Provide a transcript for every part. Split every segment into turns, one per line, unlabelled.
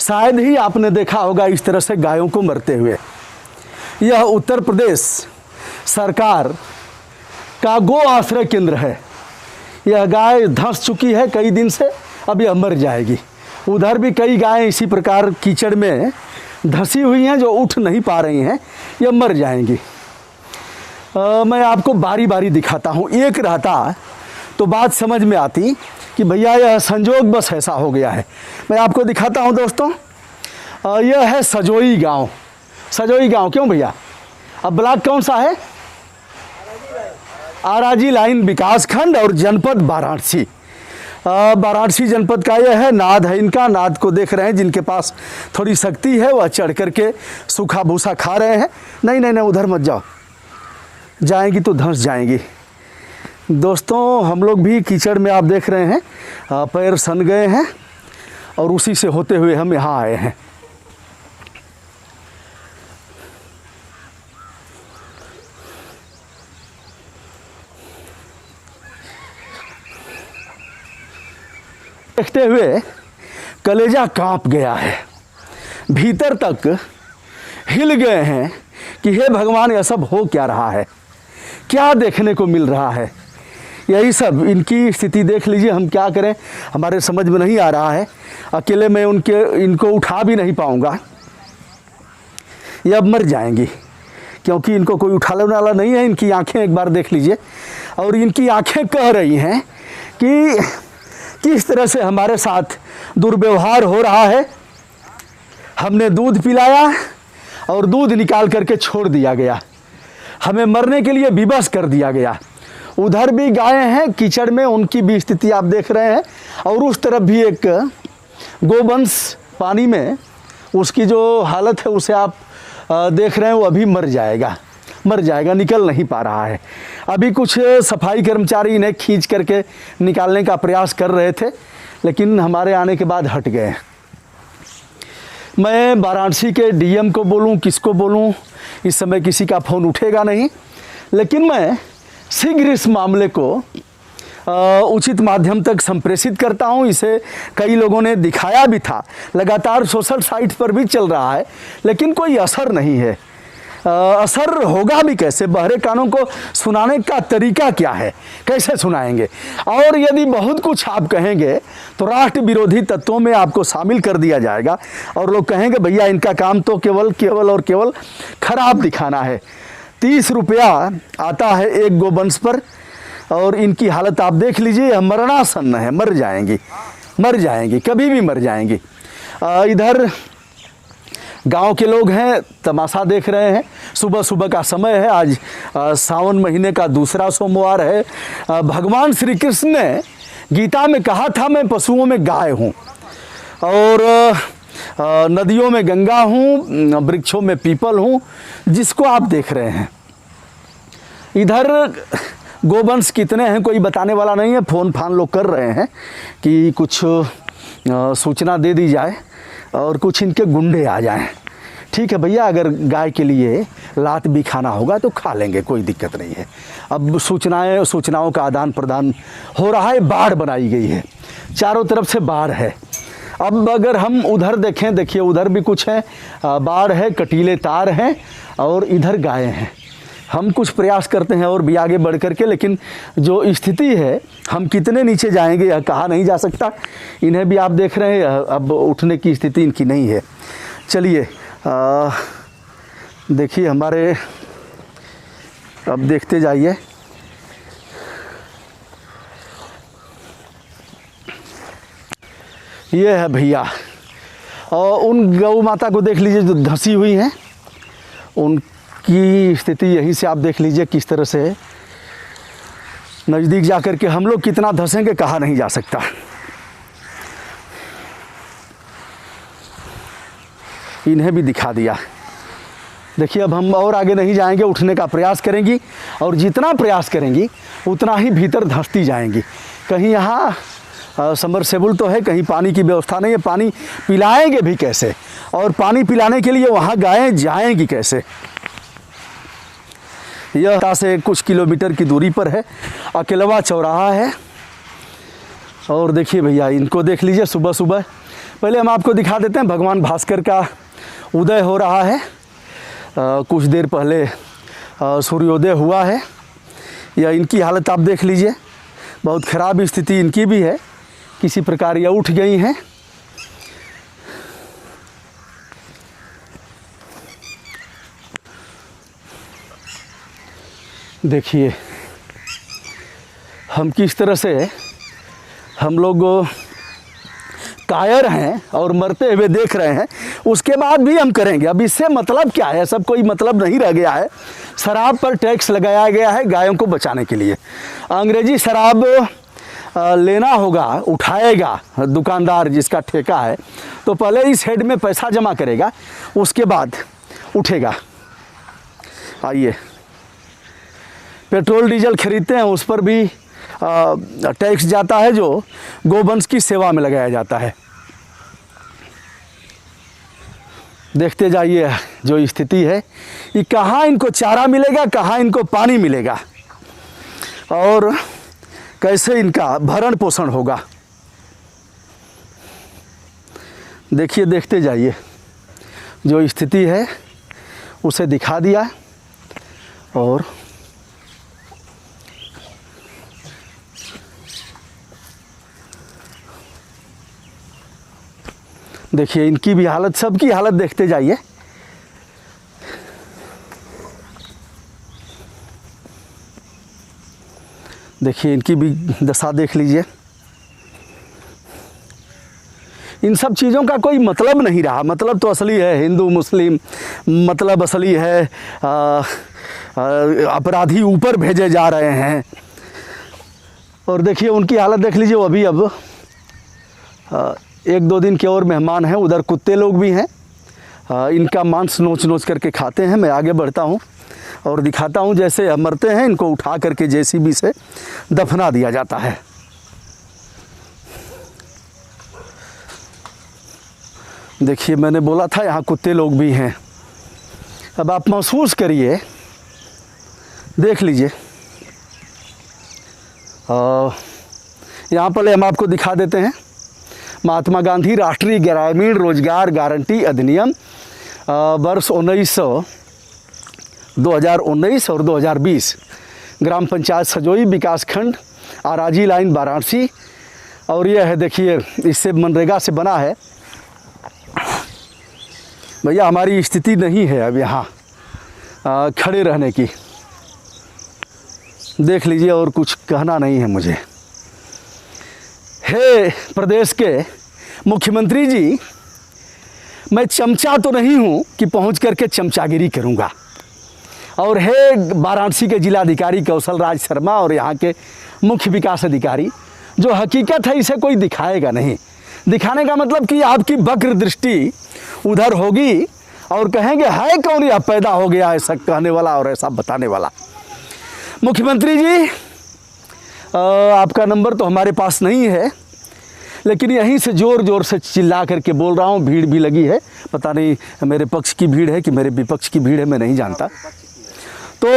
शायद ही आपने देखा होगा इस तरह से गायों को मरते हुए। यह उत्तर प्रदेश सरकार का गो आश्रय केंद्र है। यह गाय धंस चुकी है कई दिन से, अब यह मर जाएगी। उधर भी कई गायें इसी प्रकार कीचड़ में धंसी हुई हैं जो उठ नहीं पा रही हैं, यह मर जाएंगी। मैं आपको बारी बारी दिखाता हूँ। एक रहता तो बात समझ में आती कि भैया यह संजोग बस ऐसा हो गया है। मैं आपको दिखाता हूँ दोस्तों, यह है सजोई गांव। सजोई गांव क्यों भैया? अब ब्लॉक कौन सा है? आराजी लाइन विकासखंड और जनपद वाराणसी। वाराणसी जनपद का यह है। नाद है इनका। नाद को देख रहे हैं, जिनके पास थोड़ी शक्ति है वह चढ़ करके सूखा भूसा खा रहे हैं। नहीं नहीं नहीं, उधर मत जाओ, जाएंगी तो धंस जाएंगी। दोस्तों हम लोग भी कीचड़ में आप देख रहे हैं पैर सन गए हैं और उसी से होते हुए हम यहाँ आए हैं। देखते हुए कलेजा कांप गया है, भीतर तक हिल गए हैं कि हे भगवान यह सब हो क्या रहा है, क्या देखने को मिल रहा है। यही सब इनकी स्थिति देख लीजिए। हम क्या करें, हमारे समझ में नहीं आ रहा है। अकेले मैं इनको उठा भी नहीं पाऊंगा। ये अब मर जाएंगी क्योंकि इनको कोई उठाने वाला नहीं है। इनकी आंखें एक बार देख लीजिए, और इनकी आंखें कह रही हैं कि किस तरह से हमारे साथ दुर्व्यवहार हो रहा है। हमने दूध पिलाया और दूध निकाल करके छोड़ दिया गया, हमें मरने के लिए विवश कर दिया गया। उधर भी गायें हैं कीचड़ में, उनकी भी स्थिति आप देख रहे हैं। और उस तरफ भी एक गोवंश पानी में, उसकी जो हालत है उसे आप देख रहे हैं। वो अभी मर जाएगा, निकल नहीं पा रहा है। अभी कुछ सफाई कर्मचारी इन्हें खींच करके निकालने का प्रयास कर रहे थे, लेकिन हमारे आने के बाद हट गए। मैं वाराणसी के डीएम को बोलूं, किसको बोलूं, इस समय किसी का फ़ोन उठेगा नहीं। लेकिन मैं शीघ्र इस मामले को उचित माध्यम तक संप्रेषित करता हूं। इसे कई लोगों ने दिखाया भी था, लगातार सोशल साइट पर भी चल रहा है, लेकिन कोई असर नहीं है। असर होगा भी कैसे? बहरे कानों को सुनाने का तरीका क्या है, कैसे सुनाएंगे? और यदि बहुत कुछ आप कहेंगे तो राष्ट्र विरोधी तत्वों में आपको शामिल कर दिया जाएगा और लोग कहेंगे भैया इनका काम तो केवल खराब दिखाना है। 30 रुपया आता है एक गोवंश पर, और इनकी हालत आप देख लीजिए। यह मरणासन्न है, मर जाएंगी, कभी भी मर जाएंगी। इधर गांव के लोग हैं, तमाशा देख रहे हैं। सुबह सुबह का समय है, आज सावन महीने का दूसरा सोमवार है। भगवान श्री कृष्ण ने गीता में कहा था मैं पशुओं में गाय हूँ, और नदियों में गंगा हूँ, वृक्षों में पीपल हूँ, जिसको आप देख रहे हैं। इधर गोवंश कितने हैं कोई बताने वाला नहीं है। फ़ोन फान लोग कर रहे हैं कि कुछ सूचना दे दी जाए और कुछ इनके गुंडे आ जाएं। ठीक है भैया, अगर गाय के लिए लात भी खाना होगा तो खा लेंगे, कोई दिक्कत नहीं है। अब सूचनाओं का आदान प्रदान हो रहा है। बाढ़ बनाई गई है, चारों तरफ से बाढ़ है। अब अगर हम उधर देखें, देखिए उधर भी कुछ है, बाढ़ है, कटीले तार हैं, और इधर गायें हैं। हम कुछ प्रयास करते हैं और भी आगे बढ़ करके, लेकिन जो स्थिति है, हम कितने नीचे जाएंगे यह कहा नहीं जा सकता। इन्हें भी आप देख रहे हैं, अब उठने की स्थिति इनकी नहीं है। चलिए देखिए हमारे, अब देखते जाइए। ये है भैया, और उन गौ माता को देख लीजिए जो धंसी हुई हैं, उनकी स्थिति यहीं से आप देख लीजिए किस तरह से। नज़दीक जाकर के हम लोग कितना धंसेंगे कहा नहीं जा सकता। इन्हें भी दिखा दिया। देखिए अब हम और आगे नहीं जाएंगे, उठने का प्रयास करेंगी, और जितना प्रयास करेंगी उतना ही भीतर धंसती जाएंगी। कहीं यहाँ समरसेबुल तो है, कहीं पानी की व्यवस्था नहीं है। पानी पिलाएंगे भी कैसे, और पानी पिलाने के लिए वहाँ गायें जाएंगी कैसे? यह से कुछ किलोमीटर की दूरी पर है, अकेलवा चौराहा है। और देखिए भैया, इनको देख लीजिए, सुबह सुबह पहले हम आपको दिखा देते हैं, भगवान भास्कर का उदय हो रहा है। कुछ देर पहले सूर्योदय हुआ है। या इनकी हालत आप देख लीजिए, बहुत ख़राब स्थिति इनकी भी है, किसी प्रकार यह उठ गई हैं। देखिए हम किस तरह से हम लोग कायर हैं और मरते हुए देख रहे हैं, उसके बाद भी हम करेंगे। अब इससे मतलब क्या है? सब कोई मतलब नहीं रह गया है। शराब पर टैक्स लगाया गया है गायों को बचाने के लिए। अंग्रेजी शराब लेना होगा, उठाएगा दुकानदार जिसका ठेका है, तो पहले इस हेड में पैसा जमा करेगा, उसके बाद उठेगा। आइए, पेट्रोल डीजल खरीदते हैं, उस पर भी टैक्स जाता है जो गोवंश की सेवा में लगाया जाता है। देखते जाइए जो स्थिति है, कि कहाँ इनको चारा मिलेगा, कहाँ इनको पानी मिलेगा और कैसे इनका भरण पोषण होगा। देखिए, देखते जाइए, जो स्थिति है उसे दिखा दिया। और देखिए इनकी भी हालत, सबकी हालत देखते जाइए। देखिए इनकी भी दशा देख लीजिए। इन सब चीज़ों का कोई मतलब नहीं रहा। मतलब तो असली है हिंदू मुस्लिम, मतलब असली है अपराधी ऊपर भेजे जा रहे हैं। और देखिए उनकी हालत देख लीजिए। वो अभी अब 1-2 दिन के और मेहमान हैं। उधर कुत्ते लोग भी हैं, इनका मांस नोच नोच करके खाते हैं। मैं आगे बढ़ता हूँ और दिखाता हूँ, जैसे मरते हैं इनको उठा करके जेसीबी से दफना दिया जाता है। देखिए मैंने बोला था यहाँ कुत्ते लोग भी हैं। अब आप महसूस करिए, देख लीजिए। यहाँ पर हम आपको दिखा देते हैं, महात्मा गांधी राष्ट्रीय ग्रामीण रोजगार गारंटी अधिनियम वर्ष 2019 और 2020, ग्राम पंचायत सजोई, विकास खंड आराजी लाइन, वाराणसी। और यह है, देखिए इससे मनरेगा से बना है। भैया हमारी स्थिति नहीं है अब यहाँ खड़े रहने की, देख लीजिए। और कुछ कहना नहीं है मुझे। हे प्रदेश के मुख्यमंत्री जी, मैं चमचा तो नहीं हूँ कि पहुँच करके चमचागिरी करूँगा। और हे वाराणसी के जिलाधिकारी कौशल राज शर्मा और यहाँ के मुख्य विकास अधिकारी, जो हकीकत है इसे कोई दिखाएगा नहीं। दिखाने का मतलब कि आपकी वक्र दृष्टि उधर होगी और कहेंगे है कौन यह पैदा हो गया ऐसा कहने वाला और ऐसा बताने वाला। मुख्यमंत्री जी, आपका नंबर तो हमारे पास नहीं है, लेकिन यहीं से ज़ोर ज़ोर से चिल्ला करके बोल रहा हूँ। भीड़ भी लगी है, पता नहीं मेरे पक्ष की भीड़ है कि मेरे विपक्ष की भीड़ है, मैं नहीं जानता। तो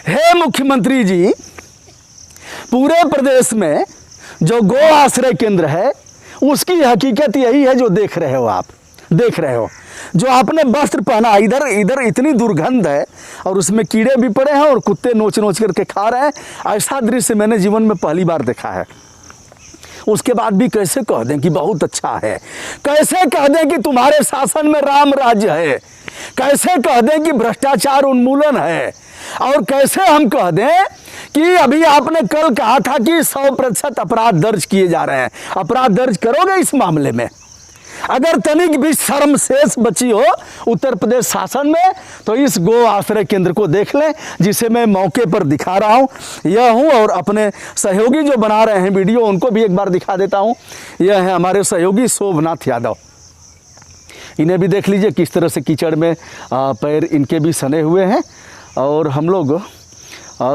हे मुख्यमंत्री जी, पूरे प्रदेश में जो गो आश्रय केंद्र है उसकी हकीकत यही है जो देख रहे हो आप, देख रहे हो। जो आपने वस्त्र पहना, इधर इधर इतनी दुर्गंध है और उसमें कीड़े भी पड़े हैं और कुत्ते नोच नोच करके खा रहे हैं। ऐसा दृश्य मैंने जीवन में पहली बार देखा है। उसके बाद भी कैसे कह दें कि बहुत अच्छा है, कैसे कह दें कि तुम्हारे शासन में राम राज्य है, कैसे कह दें कि भ्रष्टाचार उन्मूलन है, और कैसे हम कह दें कि अभी आपने कल कहा था कि 100% अपराध दर्ज किए जा रहे हैं। अपराध दर्ज करोगे इस मामले में? अगर तनिक भी शर्म शेष बची हो उत्तर प्रदेश शासन में, तो इस गो आश्रय केंद्र को देख लें, जिसे मैं मौके पर दिखा रहा हूं। यह हूं और अपने सहयोगी जो बना रहे हैं वीडियो, उनको भी एक बार दिखा देता हूं। यह है हमारे सहयोगी शोभनाथ यादव। इन्हें भी देख लीजिए किस तरह से कीचड़ में पैर इनके भी सने हुए हैं। और हम लोग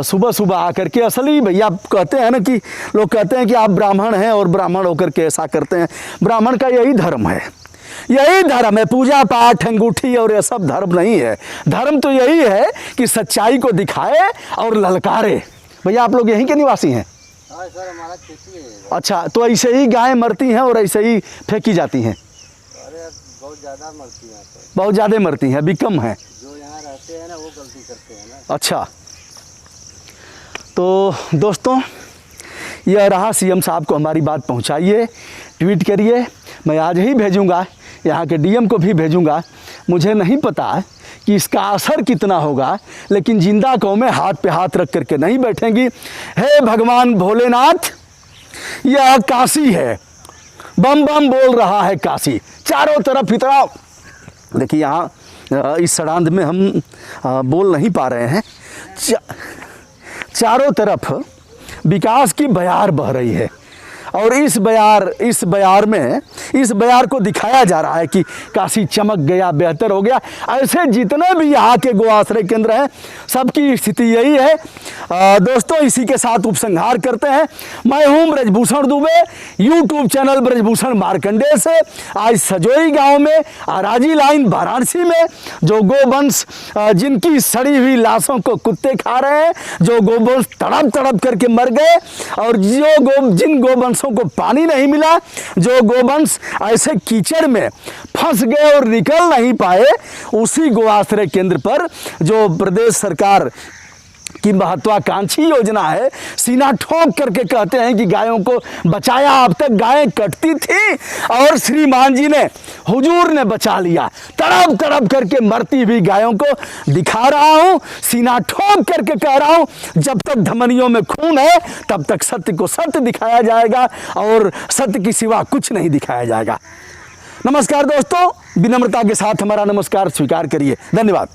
सुबह सुबह आकर के, असली भैया कहते हैं ना कि लोग कहते हैं कि आप ब्राह्मण हैं और ब्राह्मण होकर के ऐसा करते हैं। ब्राह्मण का यही धर्म है, यही धर्म है। पूजा पाठ, अंगूठी और ये सब धर्म नहीं है। धर्म तो यही है कि सच्चाई को दिखाए और ललकारे। भैया आप लोग यहीं के निवासी हैं?
हाँ सर, हमारा खेती है।
अच्छा, तो ऐसे ही गायें मरती हैं और ऐसे ही फेंकी जाती हैं?
अरे बहुत ज़्यादा मरती हैं तो।
बहुत ज़्यादा मरती हैं, अभी कम है।
जो यहाँ रहते हैं ना वो गलती करते हैं ना।
अच्छा, तो दोस्तों यह रहा, सीएम साहब को हमारी बात पहुंचाइए, ट्वीट करिए। मैं आज ही भेजूंगा, यहाँ के डीएम को भी भेजूंगा। मुझे नहीं पता कि इसका असर कितना होगा, लेकिन जिंदा कौमें हाथ पे हाथ रख करके नहीं बैठेंगी। हे भगवान भोलेनाथ, यह काशी है, बम बम बोल रहा है काशी। चारों तरफ इतना, देखिए यहाँ इस सड़ांध में हम बोल नहीं पा रहे हैं। चारों तरफ विकास की बयार बह रही है और इस बयार को दिखाया जा रहा है कि काशी चमक गया, बेहतर हो गया। ऐसे जितने भी यहाँ के गो आश्रय केंद्र हैं, सबकी स्थिति यही है। दोस्तों, इसी के साथ उपसंहार करते हैं। मैं हूँ ब्रजभूषण दुबे, यूट्यूब चैनल ब्रजभूषण मार्कंडेय से। आज सजोई गांव में, आराजी लाइन वाराणसी में, जो गोवंश जिनकी सड़ी हुई लाशों को कुत्ते खा रहे हैं, जो गोवंश तड़प तड़प करके मर गए, और जिन गोवंशों को पानी नहीं मिला, जो गोवंश ऐसे कीचड़ में फंस गए और निकल नहीं पाए, उसी गो आश्रय केंद्र पर जो प्रदेश सरकार की महत्वाकांक्षी योजना है, सीना ठोक करके कहते हैं कि गायों को बचाया। अब तक गायें कटती थी और श्रीमान जी ने, हुजूर ने बचा लिया। तड़प तड़प करके मरती हुई गायों को दिखा रहा हूं, सीना ठोक करके कह रहा हूं, जब तक धमनियों में खून है तब तक सत्य को सत्य दिखाया जाएगा और सत्य की सिवा कुछ नहीं दिखाया जाएगा। नमस्कार दोस्तों, विनम्रता के साथ हमारा नमस्कार स्वीकार करिए। धन्यवाद।